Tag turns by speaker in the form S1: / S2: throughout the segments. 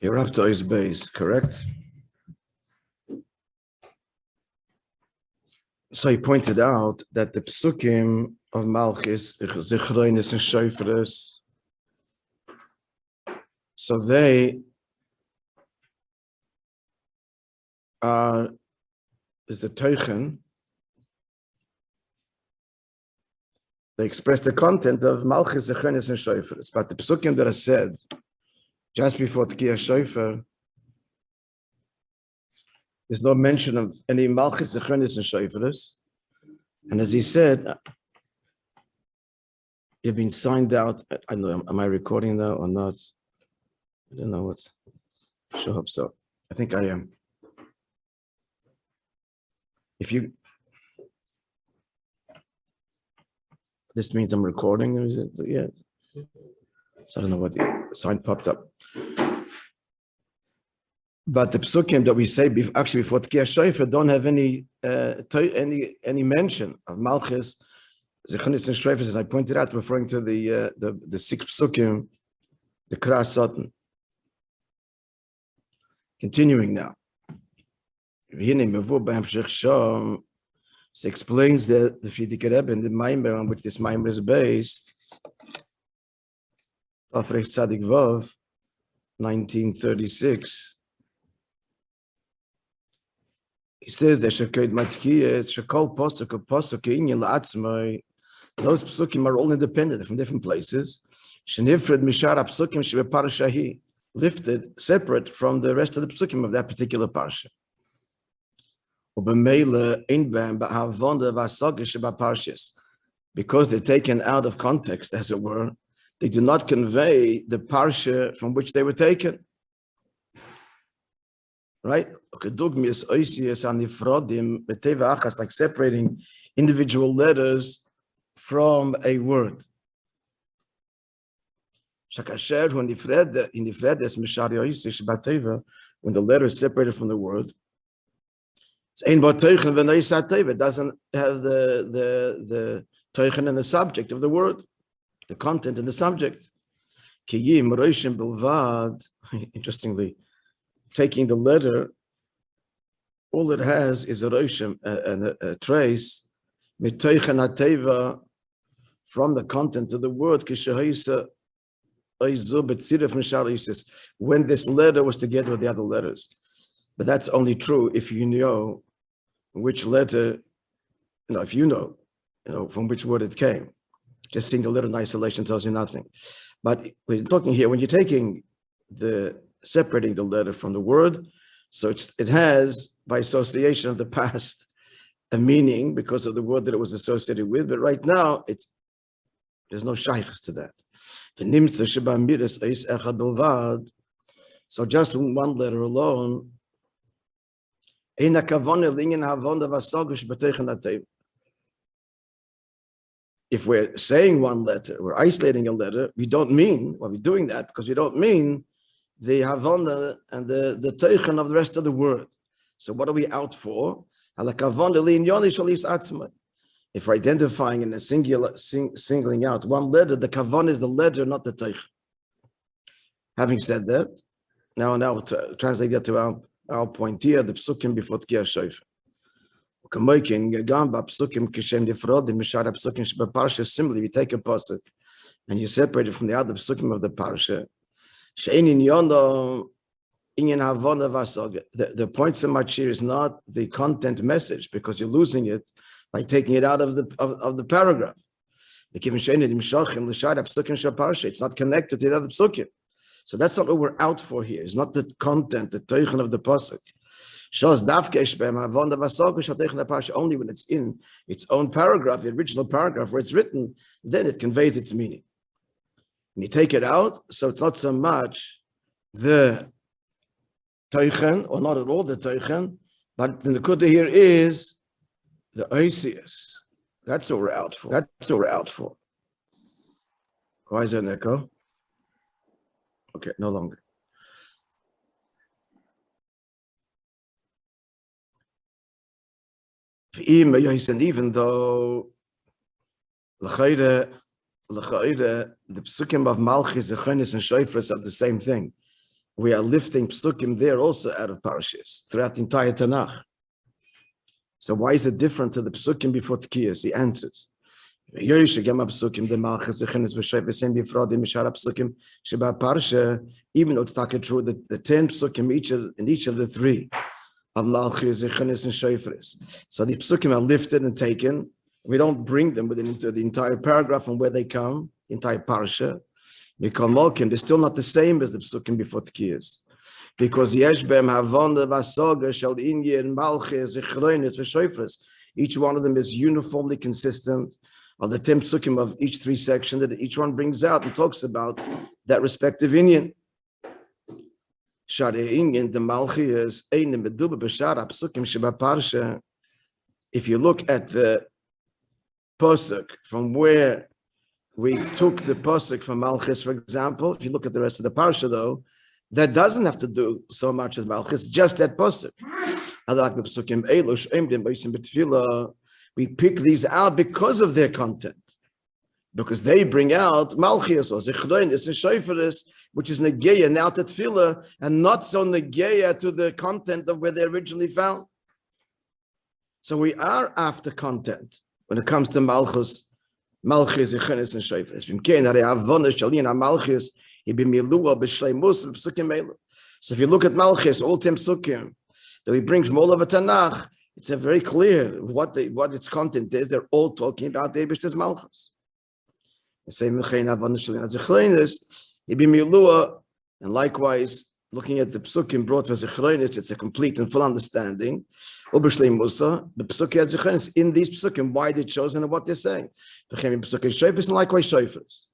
S1: You're up to his base, correct? So he pointed out that the psukim of Malchus, Zichronis and Shofres, so they are, is the Teichen, they express the content of Malchus, Zichronis and Shofres. But the psukim that are said just before Tkiyah Shofar, there's no mention of any Malchus, Zichronis and Shofres. And as he said, you've been signed out. I don't know, am I recording now or not? I don't know what's, I sure hope so. I think I am. If you, this means I'm recording, or is it? Yeah. So I don't know what the sign popped up. But the psukim that we say actually before Tkiyah Shofar don't have any mention of Malchus, Zichronis and Shofres, as I pointed out, referring to the six psukim, the Kras Satan. Continuing now. So explains the Frierdiker Rebbe and the Maimer on which this Maimer is based. Afrech Tzadik Vav, 1936. He says that those psukim are all independent from different places. Lifted, separate from the rest of the psukim of that particular parsha. Because they're taken out of context, as it were, they do not convey the parsha from which they were taken. Right? Like separating individual letters from a word. When the letter is separated from the word, it doesn't have the teichen and the subject of the word, the content and the subject. Interestingly, taking the letter, all it has is a roshim, a trace, from the content of the word, when this letter was together with the other letters. But that's only true if you know which letter, if you know from which word it came. Just seeing the letter in isolation tells you nothing. But we're talking here, when you're taking separating the letter from the word, so it has, by association of the past, a meaning because of the word that it was associated with, but right now, there's no shaykhs to that. So just one letter alone, if we're saying one letter, we're isolating a letter, we don't mean, we're doing that because we don't mean the havana and the teichen of the rest of the word. So what are we out for? If we're identifying in a singling out one letter, the kavan is the letter, not the teichen. Having said that, now to translate that to our point here, the psukim before Tkiyah Shofar. Similarly, you take a pasuk and you separate it from the other psukim of the parsha. The point so much here is not the content message, because you're losing it by taking it out of the paragraph. It's not connected to the other psukim. So that's not what we're out for here. It's not the content, the teichen of the pasuk. Only when it's in its own paragraph, the original paragraph where it's written, then it conveys its meaning. When you take it out, so it's not so much the teichen, or not at all the teichen, but the nekuda here is the oisius. That's what we're out for. Why is there an echo? Okay, no longer. And even though the psukim of Malchus, the Zichronis, and Shofres are the same thing, we are lifting psukim there also out of parashas throughout the entire Tanakh. So why is it different to the psukim before Tkiyas? He answers. Even though it's not true that the 10 psukim in each of the three of Malchus, Zechenes, and Shofres. So the psukim are lifted and taken. We don't bring them into the entire paragraph from where they come, the entire parsha. They're still not the same as the psukim before Tkiyas. Because yesh b'hem havona v'asoga shel inyan Malchus, Zechenes, v'Shofres. Each one of them is uniformly consistent of the 10 psukim of each three sections that each one brings out and talks about that respective inyan. If you look at the pasuk from where we took the pasuk from Malchus, for example, if you look at the rest of the parsha, though, that doesn't have to do so much with Malchus, just that pasuk. We pick these out because of their content, because they bring out Malchus or Zechronis and Shofres, which is Negeya now to Tefillah, and not so Negeya to the content of where they originally found. So we are after content when it comes to Malchus, Zechronis, and Shofres. So if you look at Malchus, all 10 psukim that he brings from all over Tanakh, it's a very clear what its content is. They're all talking about the Eibishter's Malchus. The same and likewise, looking at the psukim brought for Zechronis, it's a complete and full understanding. The psukim in these psukim, why they're chosen and what they're saying. And likewise Shofres.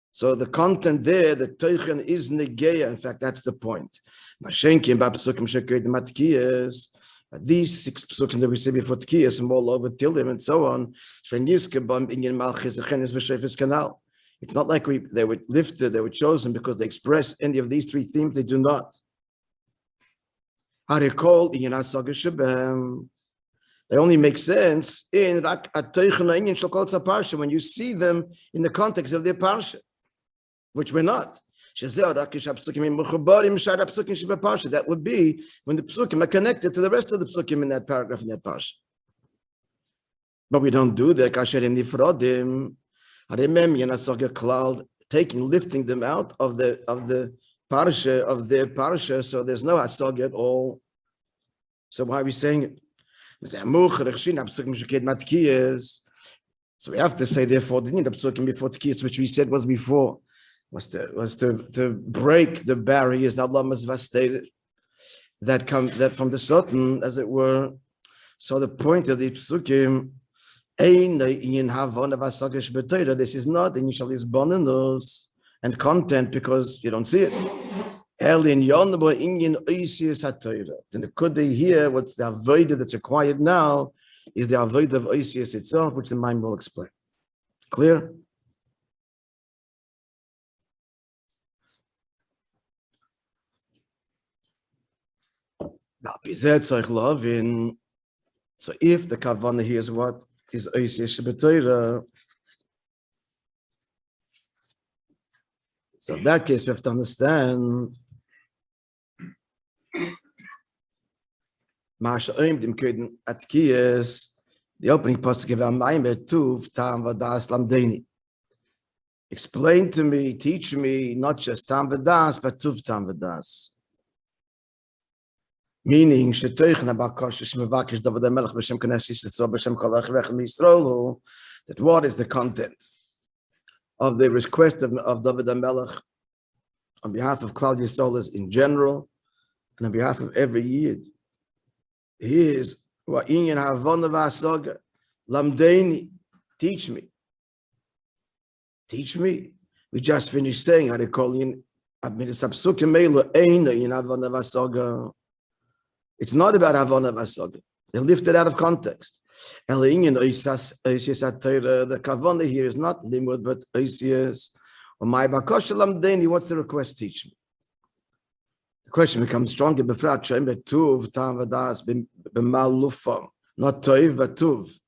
S1: So the content there, the teichen is negeya. In fact, that's the point. These 6 psukim that we say before Tkiyas and all over Tilim and so on, it's not like they were lifted, they were chosen because they express any of these 3 themes. They do not. They only make sense in when you see them in the context of their parsha, which we're not. That would be when the psukim are connected to the rest of the psukim in that paragraph in that parsha. But we don't do that. Lifting them out of the parsha of their parsha, so there's no hasag at all. So why are we saying it? So we have to say, therefore, the need of psukim before Tkiyas, which we said was before. Was to break the barriers that Allah has stated that from the Sultan, as it were. So the point of the psukim, this is not initial bonus and content because you don't see it. Then could they hear what's the avodah that's required now is the avodah of Oisius itself, which the mind will explain. Clear? So if the kavanah here is what is Oisius Shabbatayra, so in that case we have to understand the opening pasuk of Maamer Tuv Taam Vodaas Lamdeini. Explain to me, teach me, not just Taam Vodaas, but Tuv Taam Vodaas. Meaning, that what is the content of the request of David HaMelech on behalf of Klal Yisrael in general and on behalf of every Yid? Is Lamdeini, teach me. Teach me. We just finished saying, it's not about Havana Vasaga. They lifted out of context. The Kavana here is not Limud, but Oisius. Or my Bakosha Lamdeini, what's the request? Teach me. The question becomes stronger. Befrat Tuv Taam Vodaas b'malufam, not Toiv but Tuv.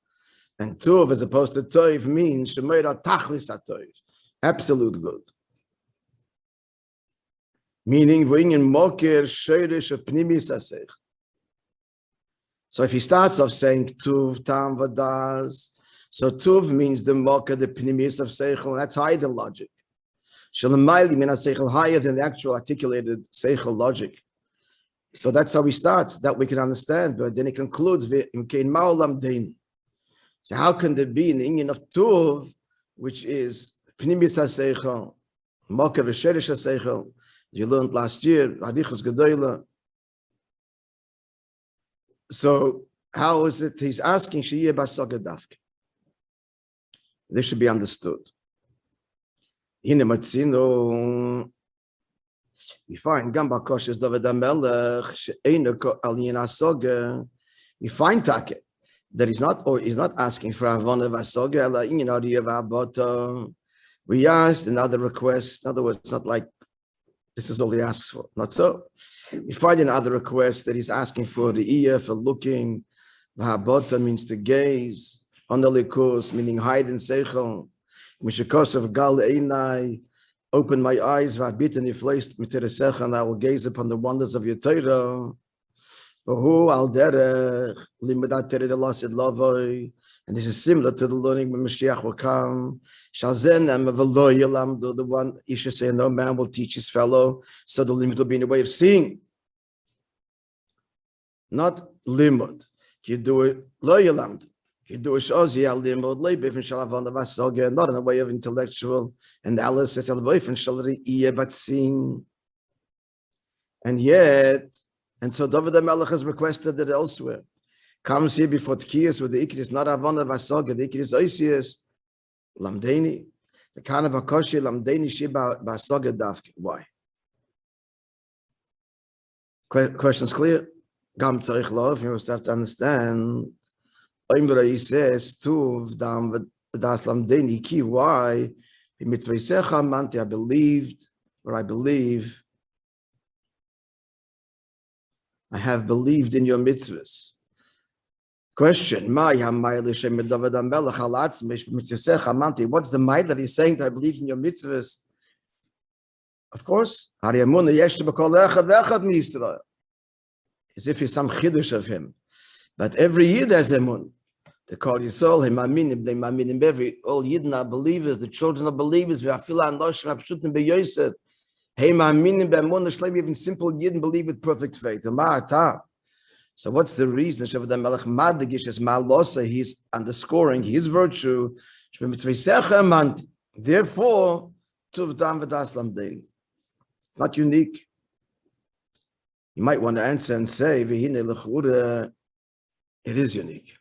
S1: And Tuv, as opposed to Toiv, means Shemeira Tachlis HaToiv, absolute good. Meaning, so if he starts off saying Tuv, Taam, Vodaas, so Tuv means the mocker, the pnimis of Seichel, that's higher than logic. Shalamayli min Seichel, higher than the actual articulated Seichel logic. So that's how he starts, that we can understand, but then he concludes, so how can there be an union of Tuv, which is pnimis Seichel, mocker v'sherish Seichel, you learned last year, Hadichus Gedoyla. So how is it he's asking Shiyeh Basaga Dafke? This should be understood. In the Matzino, we find Gamba Koshes David Amelech, She'ena Al Yinasoga, we find Take that he's not asking for Avona Vasoga, La Inadi of Abota. We asked another request, in other words, it's not like this is all he asks for. Not so. We find in other requests that he's asking for the ear, for looking. Vahabota means to gaze. Ondalikus, meaning hide in seichel. Mishakos of gal einai, open my eyes. Vabit and ifleist miteresecha, and I will gaze upon the wonders of your Torah. Vahu al derech limudat tered elasid lavoi. And this is similar to the learning when Mashiach will come. The one Isha say, no man will teach his fellow, so the limit will be in a way of seeing. Not limud. You do it lo yalamd. You do it shozi al limud leibif shalavon vasoga, not in a way of intellectual analysis, but seeing. And yet, and so David HaMelech has requested it elsewhere. Comes here before Tkiyas with the Ikris, not Avona Vasoga, the Ikris Oisius, Lamdeni, the kind of Akoshi, Lamdeni Shiba Vasoga Dafki. Why? Question's clear? Gam Tzarich Lov, you must have to understand. Oimra, he says, Tuv, Dam, Das Lamdeni, Ki, why? Mitzvah Manti, I believed, or I believe, I have believed in your mitzvahs. Question: what's the might that he's saying that I believe in your mitzvahs? Of course, as if it's some chiddush of him. But every Yid has emun. The call Yisrael, all Yidden are believers, the children are believers. Even simple Yidden believe with perfect faith. So what's the reason? He's underscoring his virtue. Therefore, it's not unique. You might want to answer and say, it is unique.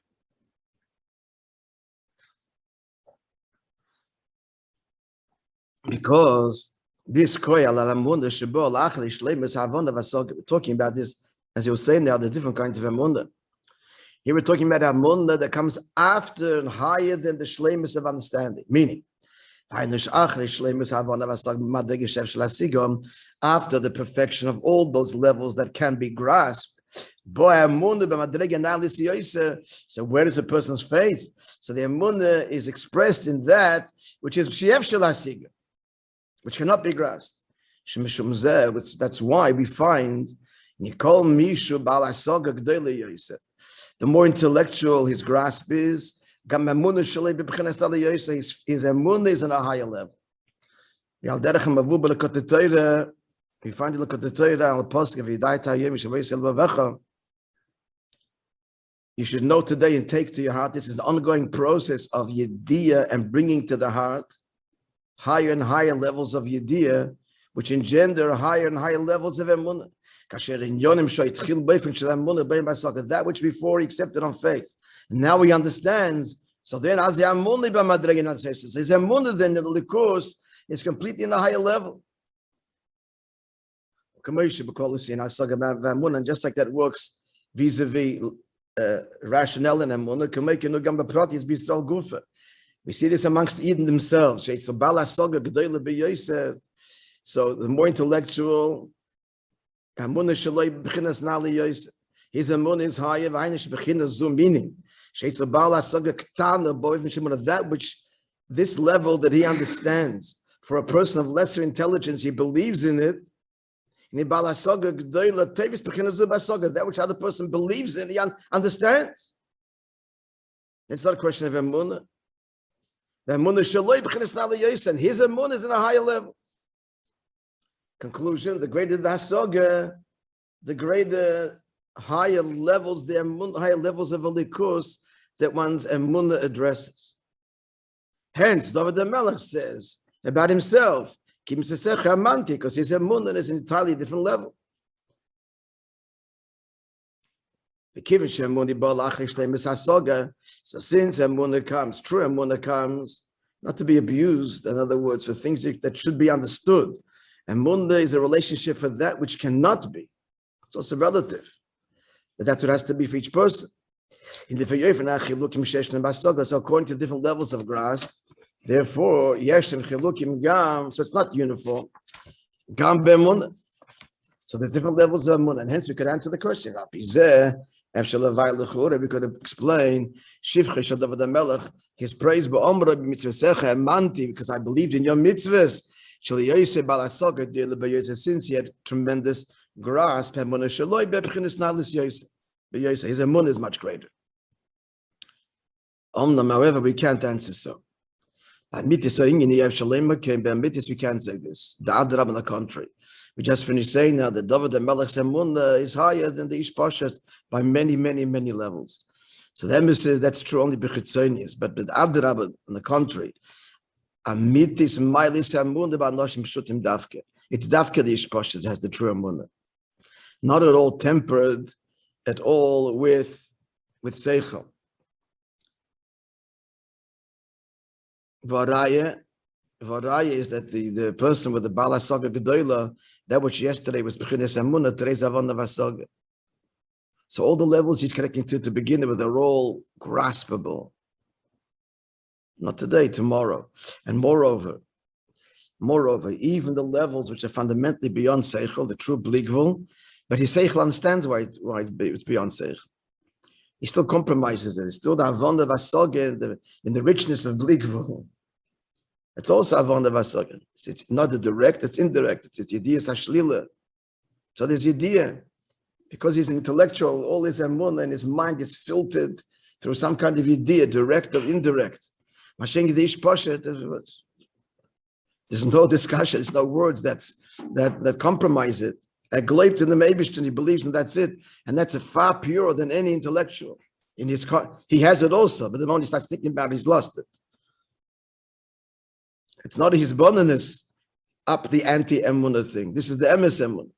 S1: Because this we're talking about this. As you were saying, there are the different kinds of emunah. Here we're talking about emunah that comes after and higher than the shleimus of understanding. Meaning, after the perfection of all those levels that can be grasped. So where is a person's faith? So the emunah is expressed in that which is which cannot be grasped. That's why we find the more intellectual his grasp is, his emunah is on a higher level. We find the you should know today and take to your heart. This is the ongoing process of yediyah and bringing to the heart higher and higher levels of yediyah, which engender higher and higher levels of emunah. That which before he accepted on faith. And now he understands. So then, his emunah then, the likus, is completely in a higher level. And just like that works vis-a-vis rationale and emunah, we see this amongst Eden themselves. So the more intellectual, his emunah is higher, meaning that which this level that he understands. For a person of lesser intelligence, he believes in it. That which other person believes in, he understands. It's not a question of emunah. And his emunah is in a higher level. Conclusion: the greater the hasaga, the greater higher levels the emunah, higher levels of alikus that one's emunah addresses. Hence, David the Melech says about himself, because his emunah is an entirely different level. So since emunah comes, true emunah comes, not to be abused, in other words, for things that should be understood. Emunah is a relationship for that which cannot be. It's also relative. But that's what has to be for each person. So according to different levels of grasp, therefore, so it's not uniform. So there's different levels of emunah, and hence we could answer the question. We could explain his praise because I believed in your mitzvahs. Since he had tremendous grasp, his emunah is much greater. However, we can't answer so. We can't say this. On the contrary, we just finished saying now that David the Melech's emunah is higher than the Ish Pashat by many, many, many levels. So the Emes says that's true only b'chitzonius, but with Adrab, on the contrary, Amitis Mailis emunah b'anoshim pshutim dafke. It's dafke the Ish Pashat that has the true emunah, not at all tempered, at all with seichel. Varaya is that the person with the Bala Saga Gedola, that which yesterday was B'chinas Emunah, today's Avon Vasaga. So all the levels he's connecting to begin with are all graspable. Not today, tomorrow. And moreover, even the levels which are fundamentally beyond Seichel, the true Bligvul, but his Seichel understands why it's beyond Seichel. He still compromises it. It's still the Avon Vasaga in the richness of Bligvul. It's also Avon Vasaga. It's not the direct, it's indirect. It's Yediyah Sashlila. So there's Yediyah. Because he's an intellectual, all his emunah and his mind is filtered through some kind of Yediyah, direct or indirect. There's no discussion, there's no words that compromise it. A gleibt in the Meibishter, he believes, and that's it. And that's a far purer than any intellectual. He has it also, but the moment he starts thinking about it, he's lost it. It's not his bonus up the anti-emunah thing. This is the emes emunah.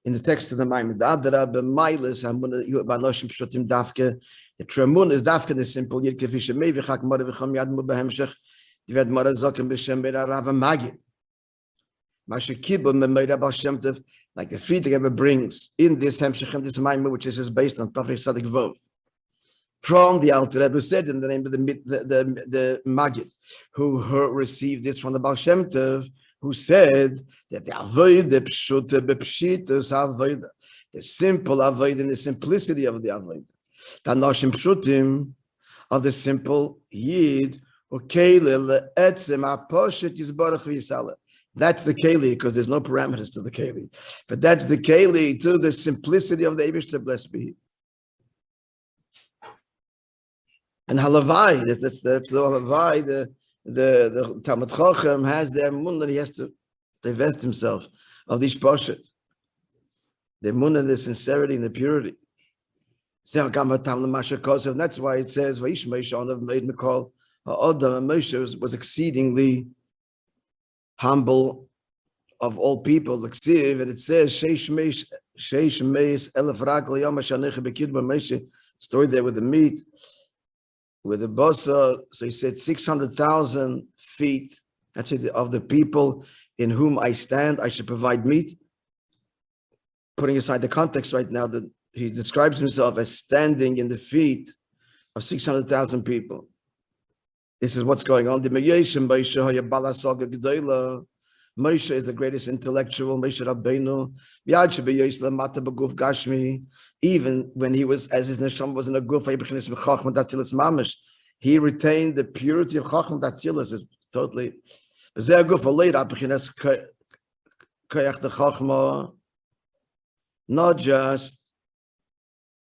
S1: In the text of the Maimon, the true emunah is dafke the simple yid kefisha mei v'chak mara v'cham yadmu b'hemshech divad mara zokim b'shem be'ra rava magid. Mashe kibul me'meira b'al shem tev, like the Friedrich ever brings in this hemshech and this Maimon, which is based on Tafrich Sadik Vov. From the Alter Rebbe said in the name of the Magid, who received this from the Baal Shem Tov, who said that the avodah pshuta b'pshitus avodah, the simple avodah and the simplicity of the avodah, the anoshim pshutim of the simple yid, ukeile le'etzem ha'poshet yizbarach v'yisala. That's the keli, because there's no parameters to the keli, but that's the keli to the simplicity of the Eibishter, blessed be He. And halavai, that's the halavai, the Talmud Chacham has the emunah that he has to divest himself of these poshet. The emunah, the sincerity and the purity. And that's why it says, Vaish Moishe made Mikol ha'odam, Moishe was exceedingly humble of all people, and it says, Sheish meis elef ragel yom ha'shanecha b'kidma Moishe, story there with the meat, with the bosa, so he said 600,000 feet, that's it, of the people in whom I stand, I should provide meat. Putting aside the context right now, that he describes himself as standing in the feet of 600,000 people. This is what's going on. Moishe is the greatest intellectual, Moishe Rabbeinu. Even when he was, as his neshama was in a guf, he retained the purity of Chacham Datzilis. Is totally. koyach the chachma, not just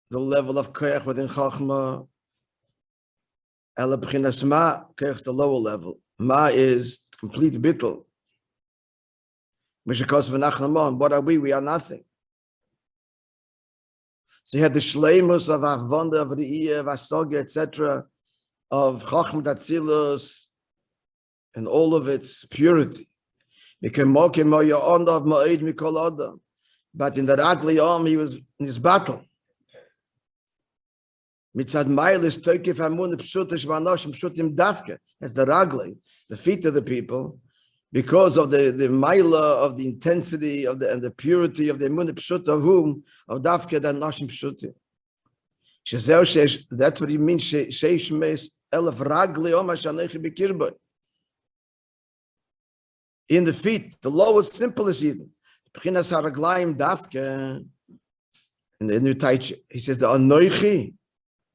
S1: the level of koyach within chachma, ela b'chinas ma, koyach the lower level. Ma is complete bittul. Mishakos v'nachna ma, what are we? We are nothing. So you had the shleimus of avonda, of re'iyah, of asoga, etc., of chachma datzilus, and all of its purity. But in the Ragli Yom, he was in his battle. As the Ragli, the feet of the people, because of the Maila of the intensity of and the purity of the Emunah Pshut of whom, of Dafke, and Nashim Pshutim. That's what he means. Sheish Mes Elef Ragli Yom Hashanechi B'Kirboi. In the feet, the lowest, simplest even. B'chinas haraglayim dafke. In the new h'tשכ, he says the anoichi,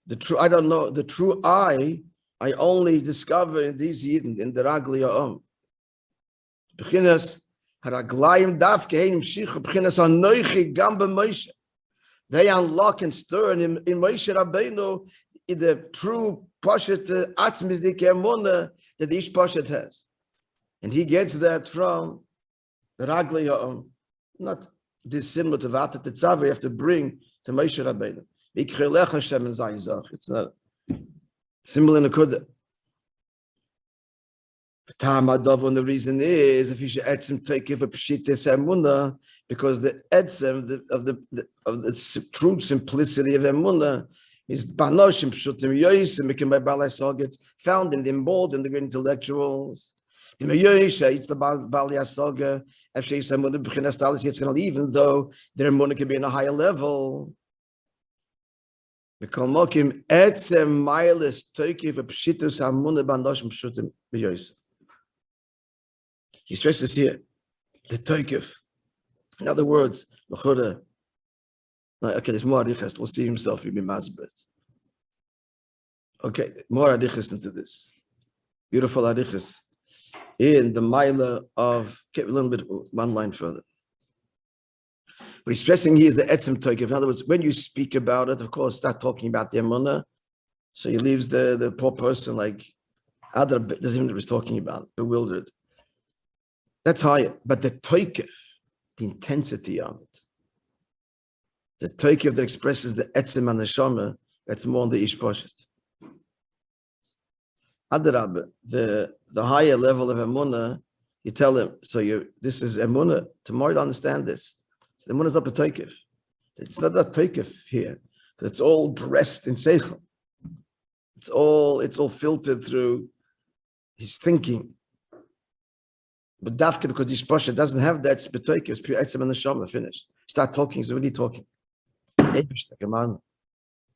S1: the true. I don't know the true I only discover in these yidden in the ragli ha'om. B'chinas haraglayim dafke heinim shichu. B'chinas anoichi gam b'Moishe. They unlock and stir in Moishe Rabbeinu in the true poshet atzmis dikemona that each poshet has. And he gets that from the Ragli Ha'om, not dissimilar to Vat Tetzav. You have to bring to Moishe Rabbeinu. It's not similar in the Kudah. Taam Adov, and the reason is if you should etzem take it for pshitis emunah, because the etzem of the true simplicity of emunah is banoshim pshutim yoysim, it can be balai gets found in the emboldened, in the great intellectuals. The Moishe, it's the Bali Asoga, Efshei Samunah B'chinas Talis Yitzchak, even though their emunah can be in a higher level. Because Mokim Etzem Mailis Toiki V'Pshitus Hamunah B'Anoshim Pshutim B'Yoyis. He stresses here the Toikif. In other words, L'choda. Okay, there's more adichas. We'll see himself. He'll be masbet. Okay, more adichas into this. Beautiful adichas. In the Maila of, a little bit, one line further. But he's stressing here is the etzem toikif. In other words, when you speak about it, of course, start talking about the emunah. So he leaves the poor person like, Adar doesn't even know what he's talking about, bewildered. That's higher. But the toikif, the intensity of it, the toikif that expresses the etzem and the neshama, that's more on the ish poshet. Adarab, the higher level of emunah, you tell him, so this is emunah. Tomorrow you'll understand this. So emunah is not a toikif. It's not a toikif here. It's all dressed in seichel. It's all filtered through his thinking. But dafka, because this pasha doesn't have that, it's toikif. It's pure etzem and neshama. Finished. Start talking. So what are you talking? Come on.